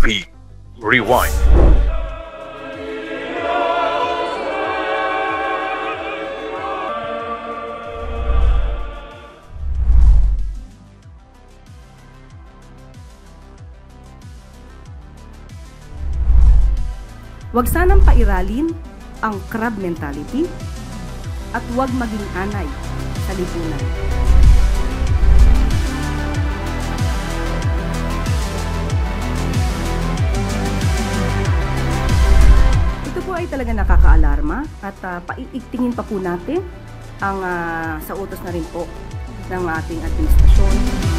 PNP Rewind. Huwag sanang pairalin ang crab mentality at huwag maging anay sa lipunan. Ito po ay talaga nakakaalarma at paiigtingin pa po natin ang sa utos na rin po ng ating administrasyon.